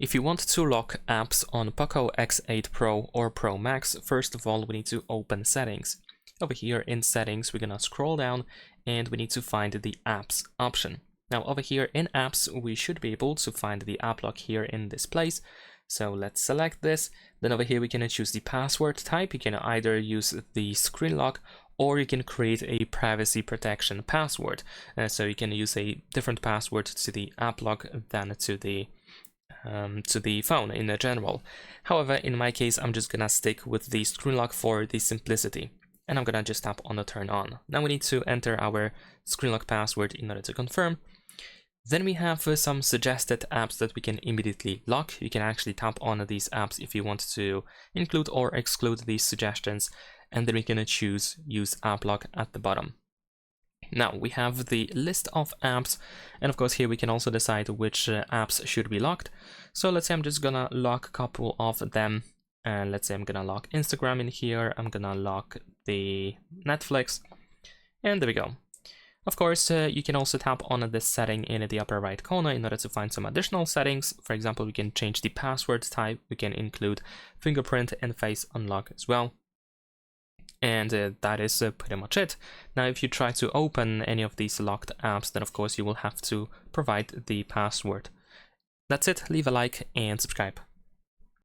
If you want to lock apps on POCO X8 Pro or Pro Max, first of all, we need to open Settings. Over here in Settings, we're gonna scroll down and we need to find the Apps option. Now over here in Apps, we should be able to find the app lock here in this place. So let's select this. Then over here, we can choose the password type. You can either use the screen lock or you can create a privacy protection password. So you can use a different password to the app lock than to the phone in general. However, in my case, I'm just gonna stick with the screen lock for the simplicity, and I'm gonna just tap on the turn on. Now we need to enter our screen lock password in order to confirm. Then we have some suggested apps that we can immediately lock. You can actually tap on these apps if you want to include or exclude these suggestions, and then we can choose use app lock at the bottom. Now we have the list of apps, and of course here we can also decide which apps should be locked. So let's say I'm just gonna lock a couple of them, and let's say I'm gonna lock Instagram in here, I'm gonna lock the Netflix, and there we go. Of course, you can also tap on this setting in the upper right corner in order to find some additional settings. For example, we can change the password type, we can include fingerprint and face unlock as well. And that is pretty much it. Now, if you try to open any of these locked apps, then of course you will have to provide the password. That's it. Leave a like and subscribe.